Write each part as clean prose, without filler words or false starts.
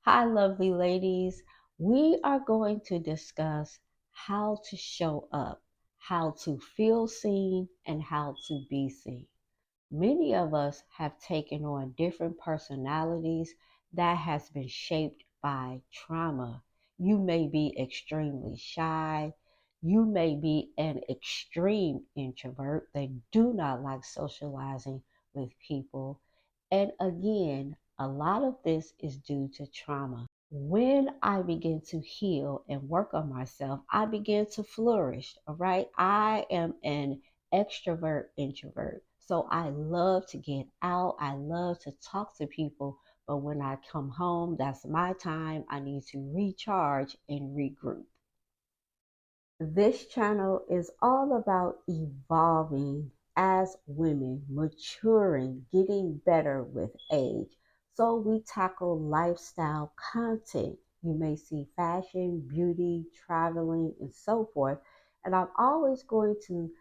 Hi, lovely ladies. We are going to discuss how to show up, how to feel seen, and how to be seen. Many of us have taken on different personalities that has been shaped by trauma. You may be extremely shy. You may be an extreme introvert that do not like socializing with people. And again, a lot of this is due to trauma. When I begin to heal and work on myself, I begin to flourish. All right. I am an extrovert introvert. So I love to get out. I love to talk to people. But when I come home, that's my time. I need to recharge and regroup. This channel is all about evolving as women, maturing, getting better with age. So we tackle lifestyle content. You may see fashion, beauty, traveling, and so forth. And I'm always going to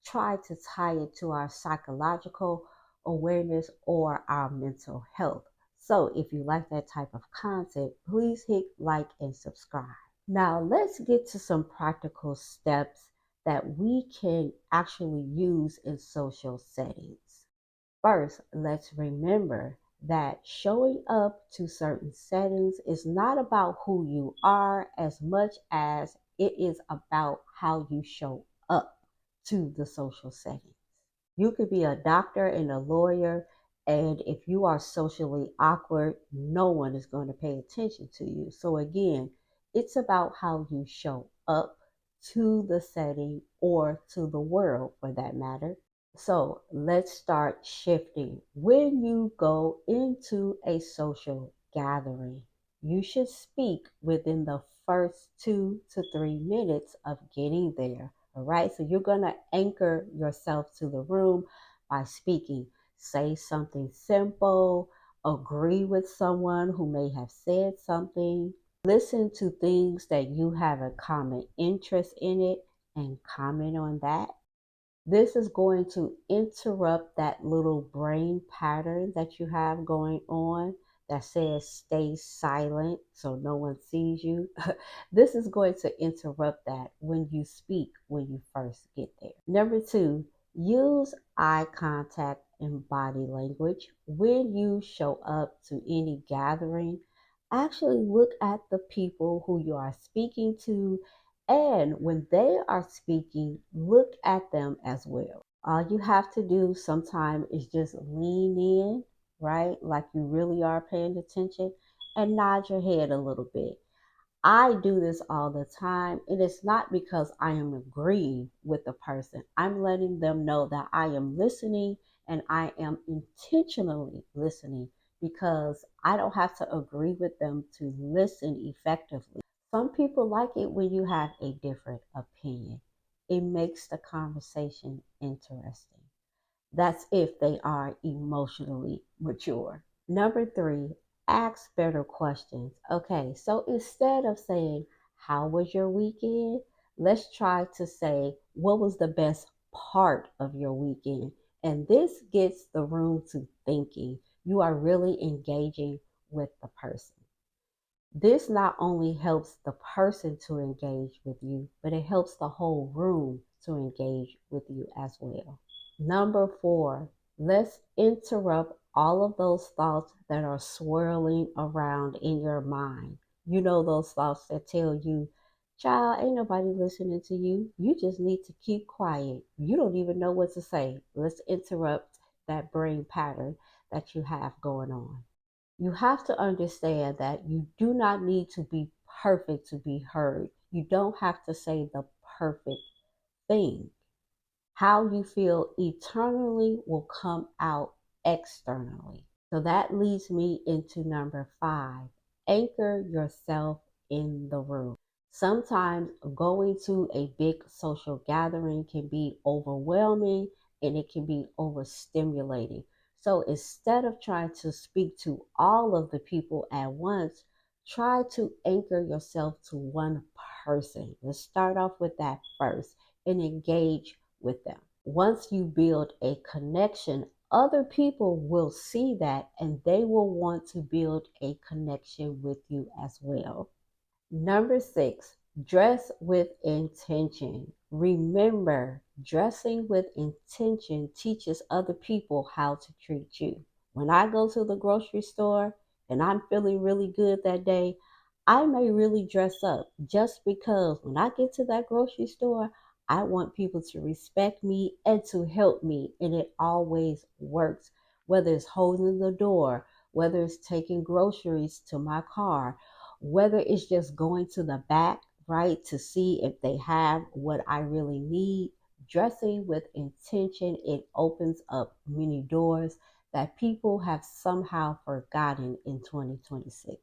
try to tie it to our psychological awareness or our mental health. So if you like that type of content, please hit like and subscribe. Now, let's get to some practical steps that we can actually use in social settings. First, let's remember that showing up to certain settings is not about who you are as much as it is about how you show up to the social setting. You could be a doctor and a lawyer, and if you are socially awkward, no one is going to pay attention to you. So, again, it's about how you show up to the setting or to the world for that matter. So, let's start shifting. When you go into a social gathering, you should speak within the first 2 to 3 minutes of getting there. All right, so you're going to anchor yourself to the room by speaking. Say something simple, agree with someone who may have said something, listen to things that you have a common interest in it, and comment on that. This is going to interrupt that little brain pattern that you have going on that says stay silent so no one sees you. This is going to interrupt that when you speak when you first get there. Number two, use eye contact and body language. When you show up to any gathering, actually look at the people who you are speaking to, and when they are speaking, look at them as well. All you have to do sometimes is just lean in, right? Like you really are paying attention, and nod your head a little bit. I do this all the time. It is not because I am agreeing with the person. I'm letting them know that I am listening and I am intentionally listening because I don't have to agree with them to listen effectively. Some people like it when you have a different opinion. It makes the conversation interesting. That's if they are emotionally mature. Number three, ask better questions. Okay, so instead of saying, how was your weekend? Let's try to say, what was the best part of your weekend? And this gets the room to thinking. You are really engaging with the person. This not only helps the person to engage with you, but it helps the whole room to engage with you as well. Number four, let's interrupt all of those thoughts that are swirling around in your mind. You know, those thoughts that tell you, child, ain't nobody listening to you. You just need to keep quiet. You don't even know what to say. Let's interrupt that brain pattern that you have going on. You have to understand that you do not need to be perfect to be heard. You don't have to say the perfect thing. How you feel eternally will come out externally. So that leads me into number five. Anchor yourself in the room. Sometimes going to a big social gathering can be overwhelming and it can be overstimulating. So instead of trying to speak to all of the people at once, try to anchor yourself to one person. Let's start off with that first and engage with them. Once you build a connection other people will see that and they will want to build a connection with you as well. Number 6, dress with intention. Remember, dressing with intention teaches other people how to treat you. When I go to the grocery store and I'm feeling really good that day, I may really dress up just because when I get to that grocery store, I want people to respect me and to help me. And it always works, whether it's holding the door, whether it's taking groceries to my car, whether it's just going to the back, right, to see if they have what I really need. Dressing with intention, it opens up many doors that people have somehow forgotten in 2026.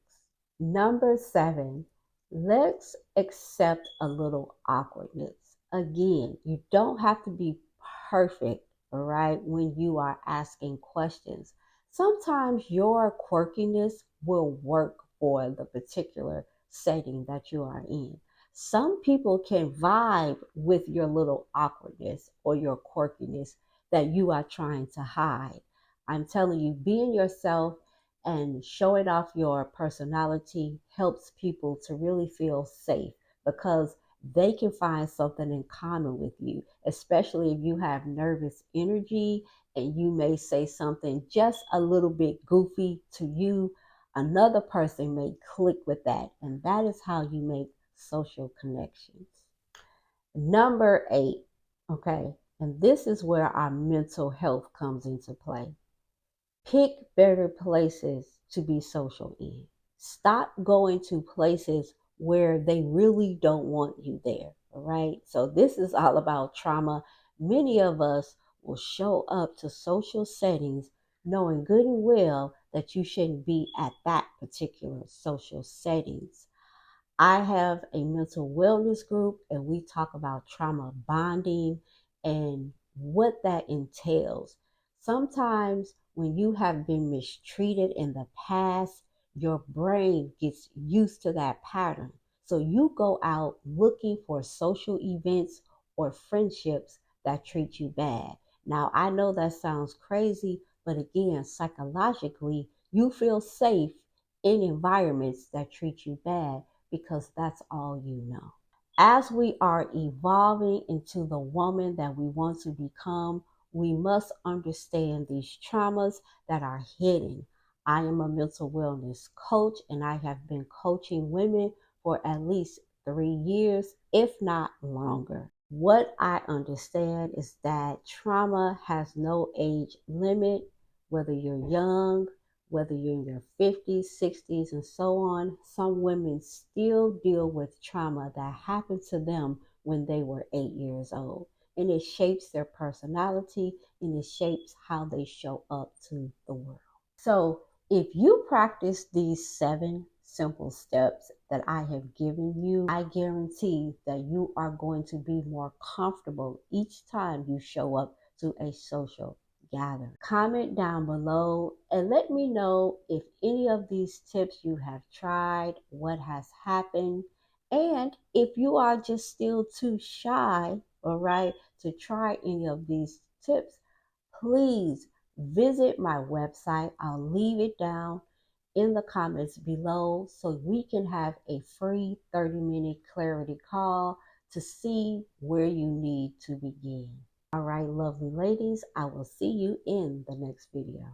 Number 7, let's accept a little awkwardness. Again, you don't have to be perfect, all right, when you are asking questions. Sometimes your quirkiness will work for the particular setting that you are in. Some people can vibe with your little awkwardness or your quirkiness that you are trying to hide. I'm telling you, being yourself and showing off your personality helps people to really feel safe because they can find something in common with you, especially if you have nervous energy and you may say something just a little bit goofy to you. Another person may click with that, and that is how you make social connections. Number 8, okay, and this is where our mental health comes into play. Pick better places to be social in. Stop going to places where they really don't want you there. All right. So, this is all about trauma. Many of us will show up to social settings knowing good and well that you shouldn't be at that particular social settings. I have a mental wellness group and we talk about trauma bonding and what that entails. Sometimes when you have been mistreated in the past, your brain gets used to that pattern. So you go out looking for social events or friendships that treat you bad. Now, I know that sounds crazy, but again, psychologically, you feel safe in environments that treat you bad because that's all you know. As we are evolving into the woman that we want to become, we must understand these traumas that are hidden. I am a mental wellness coach and I have been coaching women for at least 3 years, if not longer. What I understand is that trauma has no age limit, whether you're young, whether you're in your 50s, 60s, and so on. Some women still deal with trauma that happened to them when they were 8 years old. And it shapes their personality and it shapes how they show up to the world. So, if you practice these 7 simple steps that I have given you, I guarantee that you are going to be more comfortable each time you show up to a social gathering. Comment down below and let me know if any of these tips you have tried, what has happened, and if you are just still too shy, all right, to try any of these tips, please visit my website. I'll leave it down in the comments below so we can have a free 30-minute clarity call to see where you need to begin. All right, lovely ladies, I will see you in the next video.